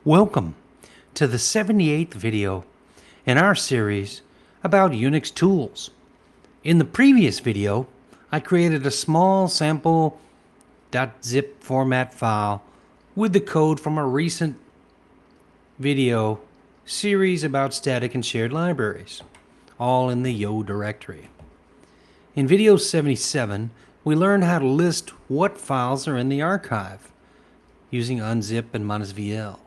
Welcome to the 78th video in our series about Unix tools. In the previous video, I created a small sample .zip format file with the code from a recent video series about static and shared libraries, all in the yo directory. In video 77, we learned how to list what files are in the archive using unzip and -vl.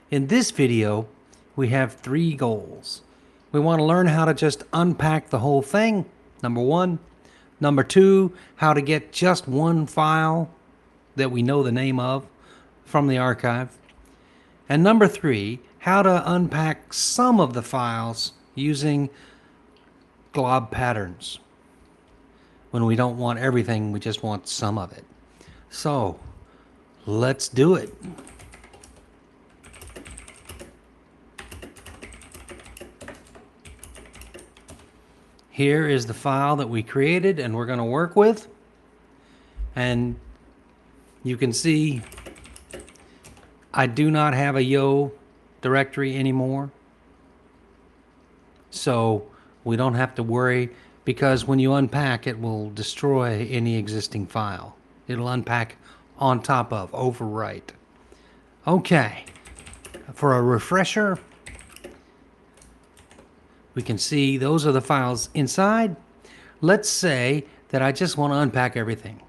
In this video, we have three goals. We want to learn how to just unpack the whole thing, number one. Number two, how to get just one file that we know the name of from the archive. And number three, how to unpack some of the files using glob patterns. When we don't want everything, we just want some of it. So, let's do it. Here is the file that we created and we're going to work with. And you can see I do not have a yo directory anymore. So we don't have to worry, because when you unpack, it will destroy any existing file. It'll unpack on top of, overwrite. Okay, for a refresher, we can see those are the files inside. Let's say that I just want to unpack everything.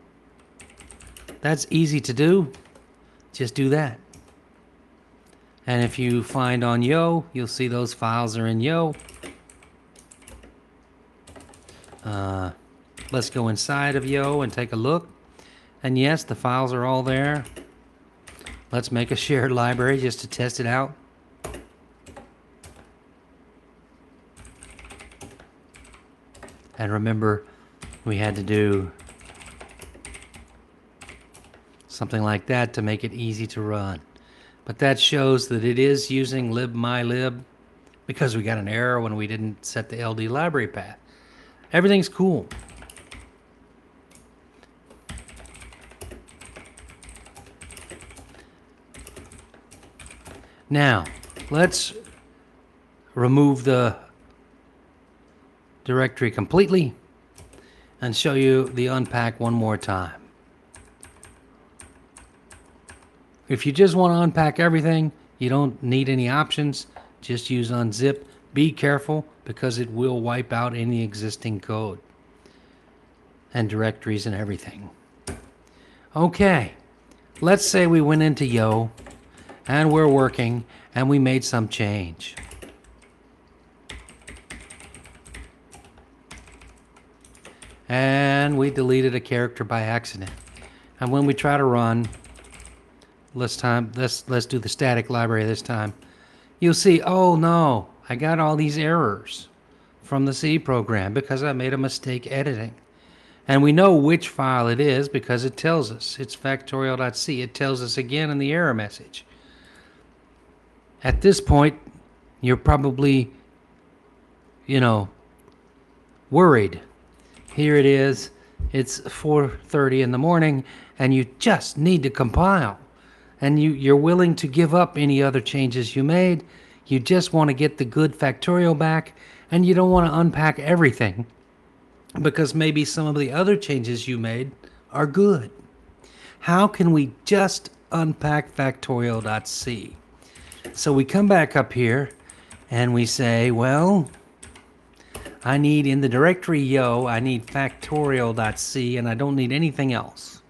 That's easy to do. Just do that. And if you find on yo, you'll see those files are in yo. Let's go inside of yo and take a look. And yes, the files are all there. Let's make a shared library just to test it out. And remember, we had to do something like that to make it easy to run. But that shows that it is using libmylib, because we got an error when we didn't set the LD library path. Everything's cool. Now, let's remove the directory completely and show you the unpack one more time. If you just want to unpack everything, you don't need any options. Just use unzip. Be careful, because it will wipe out any existing code and directories and everything. Okay, let's say we went into yo and we're working and we made some change. And we deleted a character by accident. And when we try to run, let's do the static library this time. You'll see, oh no, I got all these errors from the C program because I made a mistake editing. And we know which file it is because it tells us. It's factorial.c. It tells us again in the error message. At this point, you're probably, worried. Here it is. It's 4:30 in the morning, and you just need to compile. And you're willing to give up any other changes you made. You just want to get the good factorial back, and you don't want to unpack everything because maybe some of the other changes you made are good. How can we just unpack factorial.c? So we come back up here and we say, well, I need in the directory yo, I need factorial.c, and I don't need anything else.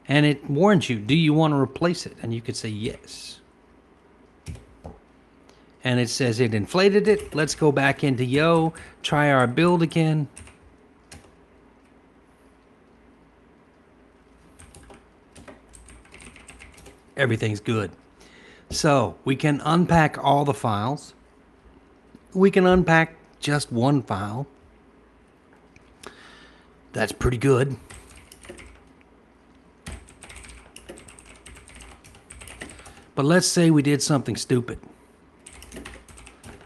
And it warns you, do you want to replace it? And you could say yes. And it says it inflated it. Let's go back into yo, try our build again. Everything's good. So we can unpack all the files. We can unpack just one file. That's pretty good. But let's say we did something stupid.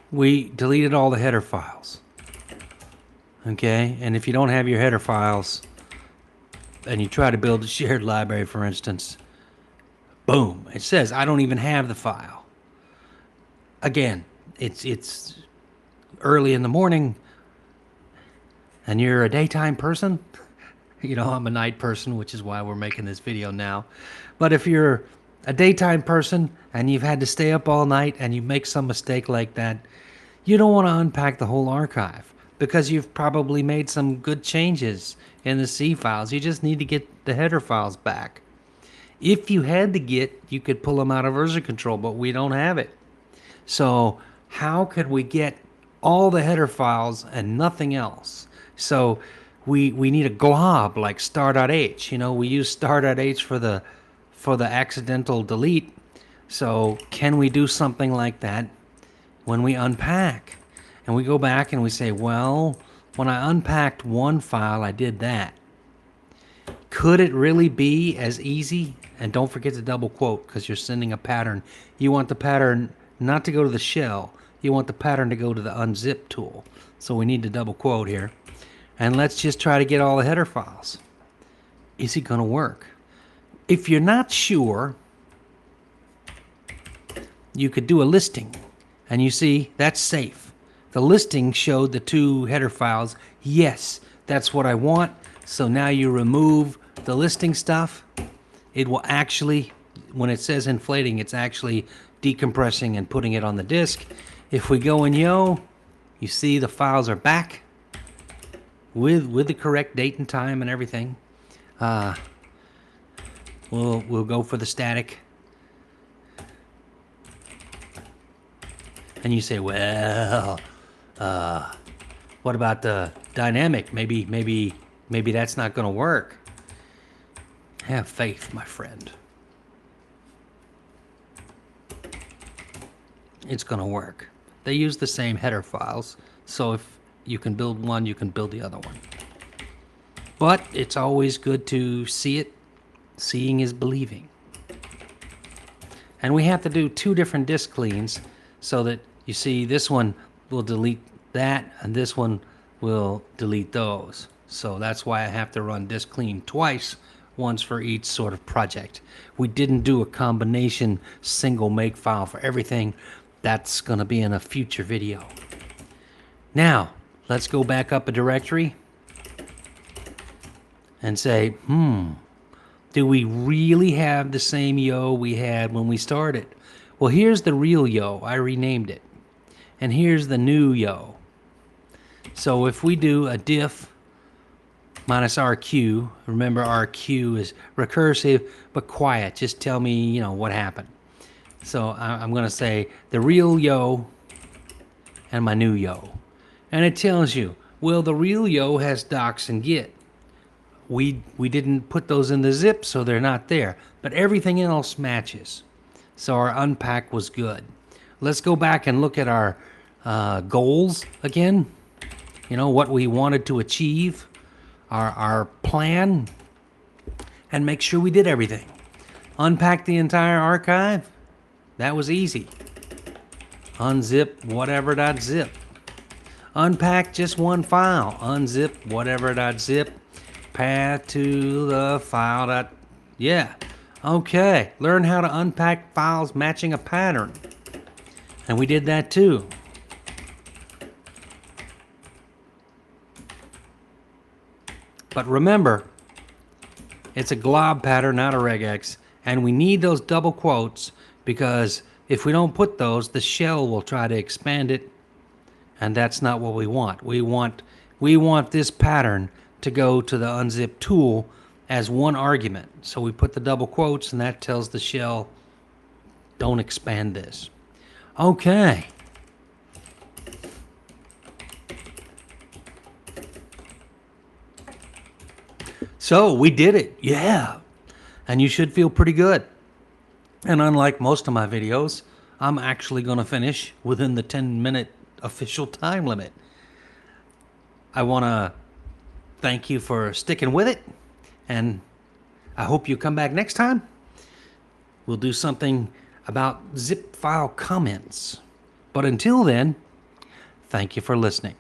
We deleted all the header files. Okay, and if you don't have your header files and you try to build a shared library, for instance, Boom. It says I don't even have the file. Again, it's early in the morning and you're a daytime person. You know, I'm a night person, which is why we're making this video now. But if you're a daytime person and you've had to stay up all night and you make some mistake like that, you don't want to unpack the whole archive because you've probably made some good changes in the C files. You just need to get the header files back. If you had to get, you could pull them out of version control, but we don't have it. So how could we get all the header files and nothing else? So we need a glob like star.h. You know, we use star.h for the accidental delete. So can we do something like that when we unpack? And we go back and we say, well, when I unpacked one file, I did that. Could it really be as easy? And don't forget to double quote because you're sending a pattern. You want the pattern not to go to the shell. You want the pattern to go to the unzip tool. So we need to double quote here. And let's just try to get all the header files. Is it going to work? If you're not sure, you could do a listing. And you see, that's safe. The listing showed the two header files. Yes, that's what I want. So now you remove the listing stuff. It will actually, when it says inflating, it's actually decompressing and putting it on the disk. If we go in Yo, you see the files are back with the correct date and time and everything. We'll go for the static. And you say, well, what about the dynamic? Maybe that's not going to work. Have faith, my friend. It's going to work. They use the same header files, so if you can build one, you can build the other one. But it's always good to see it. Seeing is believing. And we have to do two different disk cleans so that you see this one will delete that and this one will delete those. So that's why I have to run disk clean twice, once for each sort of project. We didn't do a combination single make file for everything. That's going to be in a future video. Now, let's go back up a directory and say, do we really have the same Yo we had when we started? Well, here's the real Yo. I renamed it. And here's the new Yo. So if we do a diff minus RQ, remember RQ is recursive but quiet. Just tell me, what happened. So I'm going to say the real Yo and my new Yo. And it tells you, well, the real Yo has docs and git. We didn't put those in the zip, so they're not there. But everything else matches. So our unpack was good. Let's go back and look at our goals again. What we wanted to achieve, our plan, and make sure we did everything. Unpack the entire archive. That was easy. Unzip whatever.zip. Unpack just one file. Unzip whatever.zip. Path to the file. Yeah. Okay. Learn how to unpack files matching a pattern. And we did that too. But remember, it's a glob pattern, not a regex. And we need those double quotes because if we don't put those, the shell will try to expand it. And that's not what we want. We want this pattern to go to the unzip tool as one argument. So we put the double quotes and that tells the shell, don't expand this. Okay. So we did it. Yeah. And you should feel pretty good. And unlike most of my videos, I'm actually going to finish within the 10-minute official time limit. I want to thank you for sticking with it, and I hope you come back next time. We'll do something about zip file comments. But until then, thank you for listening.